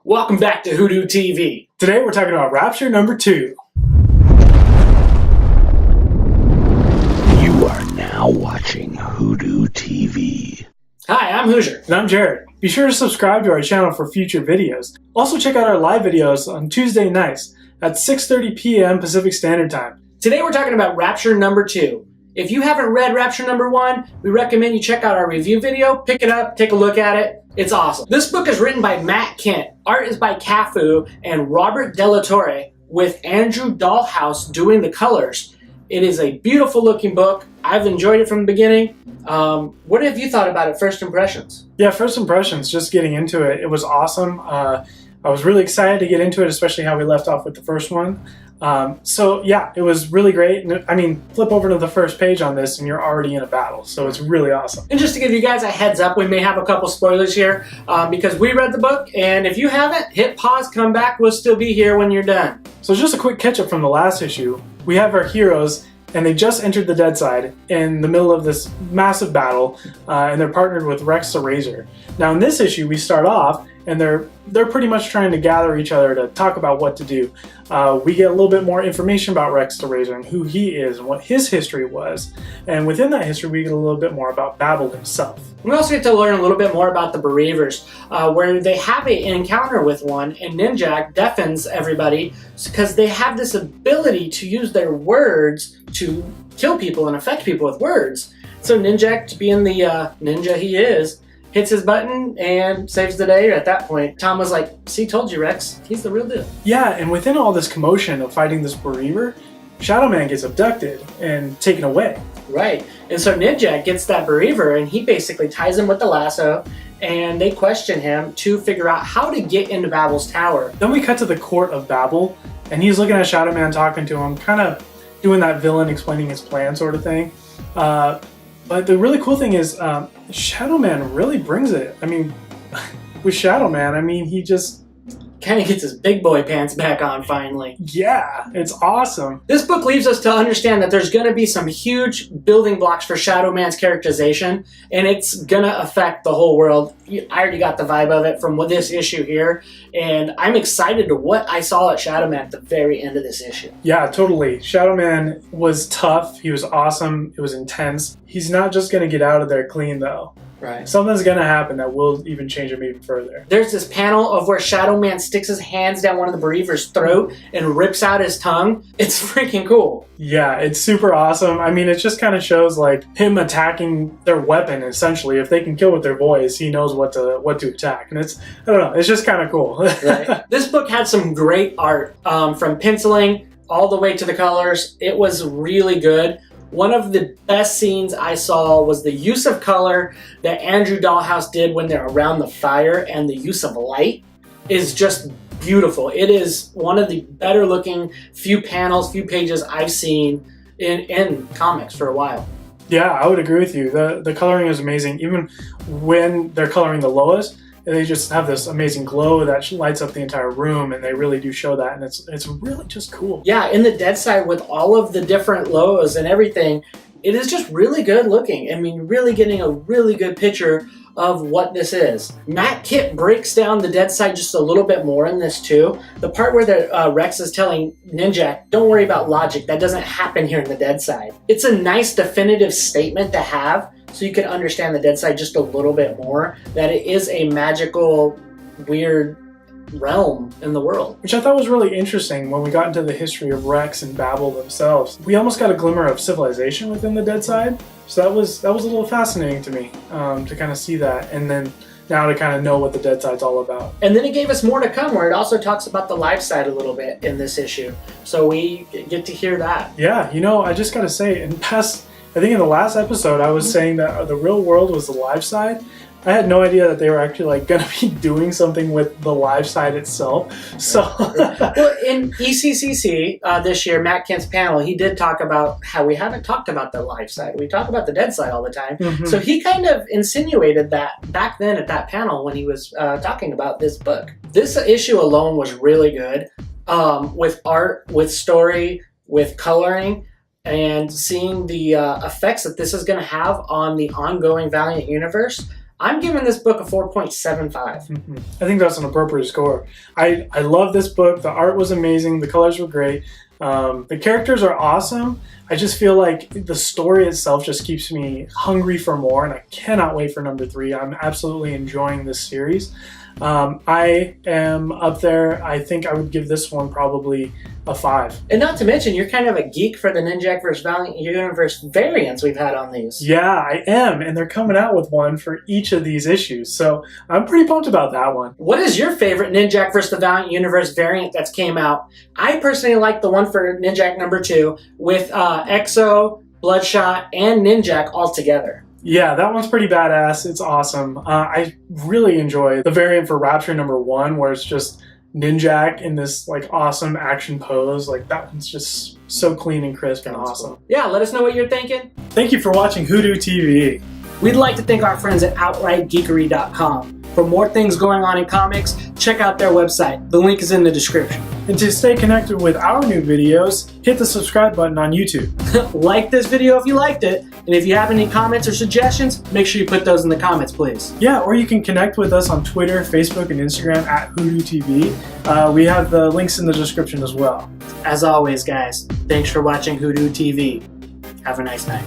Welcome back to Hoodoo TV. Today we're talking about Rapture number 2. You are now watching Hoodoo TV. Hi, I'm Hooser. And I'm Jared. Be sure to subscribe to our channel for future videos. Also check out our live videos on Tuesday nights at 6:30 p.m. Pacific Standard Time. Today we're talking about Rapture number 2. If you haven't read Rapture number 1, we recommend you check out our review video, pick it up, take a look at it. It's awesome. This book is written by Matt Kindt. Art is by CAFU and Robert Torre, with Andrew Dahlhaus doing the colors. It is a beautiful looking book. I've enjoyed it from the beginning. What have you thought about it, first impressions? Yeah, first impressions, just getting into it, it was awesome. I was really excited to get into it, especially how we left off with the first one. So yeah, it was really great. I mean, flip over to the first page on this and you're already in a battle. So it's really awesome. And just to give you guys a heads up, we may have a couple spoilers here because we read the book, and if you haven't, hit pause, come back. We'll still be here when you're done. So just a quick catch up from the last issue. We have our heroes and they just entered the Dead Side in the middle of this massive battle, and they're partnered with Rex the Razor. Now in this issue, we start off and they're pretty much trying to gather each other to talk about what to do. We get a little bit more information about Rex the Razor and who he is and what his history was. And within that history, we get a little bit more about Babel himself. We also get to learn a little bit more about the Bereavers, where they have an encounter with one, and Ninjak deafens everybody because they have this ability to use their words to kill people and affect people with words. So Ninjak, being the ninja he is, hits his button and saves the day. At that point, Tom was like, see, told you, Rex, he's the real deal. Yeah, and within all this commotion of fighting this Bereaver, Shadow Man gets abducted and taken away. Right, and so Ninjak gets that Bereaver and he basically ties him with the lasso, and they question him to figure out how to get into Babel's tower. Then we cut to the court of Babel, and he's looking at Shadow Man, talking to him, kind of doing that villain explaining his plan sort of thing. But the really cool thing is Shadow Man really brings it. I mean, with Shadow Man, I mean, he just kind of gets his big boy pants back on finally. Yeah, it's awesome. This book leaves us to understand that there's going to be some huge building blocks for Shadow Man's characterization, and it's going to affect the whole world. I already got the vibe of it from this issue here, and I'm excited to what I saw at Shadow Man at the very end of this issue. Yeah, totally. Shadow Man was tough. He was awesome. It was intense. He's not just going to get out of there clean, though. Right. Something's going to happen that will even change him even further. There's this panel of where Shadow Man sticks his hands down one of the Bereaver's throat and rips out his tongue. It's freaking cool. Yeah, it's super awesome. I mean, it just kind of shows like him attacking their weapon, essentially. If they can kill with their voice, he knows what to attack. And it's, I don't know, it's just kind of cool. Right. This book had some great art, from penciling all the way to the colors. It was really good. One of the best scenes I saw was the use of color that Andrew Dahlhaus did when they're around the fire, and the use of light is just beautiful. It is one of the better looking few pages I've seen in comics for a while. Yeah, I would agree with you. The coloring is amazing. Even when they're coloring the Loas, they just have this amazing glow that lights up the entire room, and they really do show that, and it's really just cool. Yeah, in the Dead Side with all of the different Loas and everything, it is just really good looking. I mean, really getting a really good picture of what this is. Matt Kindt breaks down the Dead Side just a little bit more in this too. The part where Rex is telling Ninjak, don't worry about logic, that doesn't happen here in the Dead Side. It's a nice definitive statement to have, so you can understand the Dead Side just a little bit more, that it is a magical, weird realm in the world. Which I thought was really interesting when we got into the history of Rex and Babel themselves. We almost got a glimmer of civilization within the Dead Side, so that was a little fascinating to me, to kind of see that, and then now to kind of know what the Dead Side's all about. And then it gave us more to come, where it also talks about the live side a little bit in this issue, so we get to hear that. Yeah, you know, I just gotta say, I think in the last episode, I was saying that the real world was the live side. I had no idea that they were actually like going to be doing something with the live side itself. So, well, in ECCC this year, Matt Kindt's panel, he did talk about how we haven't talked about the live side. We talk about the dead side all the time. Mm-hmm. So he kind of insinuated that back then at that panel when he was talking about this book. This issue alone was really good, with art, with story, with coloring, and seeing the effects that this is going to have on the ongoing Valiant universe. I'm giving this book a 4.75. I think that's an appropriate score. I love this book. The art was amazing. The colors were great. The characters are awesome. I just feel like the story itself just keeps me hungry for more, and I cannot wait for number 3. I'm absolutely enjoying this series. I am up there. I think I would give this one probably a 5. And not to mention, you're kind of a geek for the Ninjak vs. Valiant Universe variants we've had on these. Yeah, I am, and they're coming out with one for each of these issues, so I'm pretty pumped about that one. What is your favorite Ninjak vs. the Valiant Universe variant that's came out? I personally like the one for Ninjak number 2 with Exo, Bloodshot, and Ninjak all together. Yeah, that one's pretty badass. It's awesome. I really enjoy the variant for Rapture number 1, where it's just Ninjak in this like awesome action pose. Like that one's just so clean and crisp and awesome. Yeah, let us know what you're thinking. Thank you for watching Hoodoo TV. We'd like to thank our friends at OutrightGeekery.com. For more things going on in comics, check out their website. The link is in the description. And to stay connected with our new videos, hit the subscribe button on YouTube. Like this video if you liked it, and if you have any comments or suggestions, make sure you put those in the comments, please. Yeah, or you can connect with us on Twitter, Facebook, and Instagram at Hoodoo TV. We have the links in the description as well. As always, guys, thanks for watching Hoodoo TV. Have a nice night.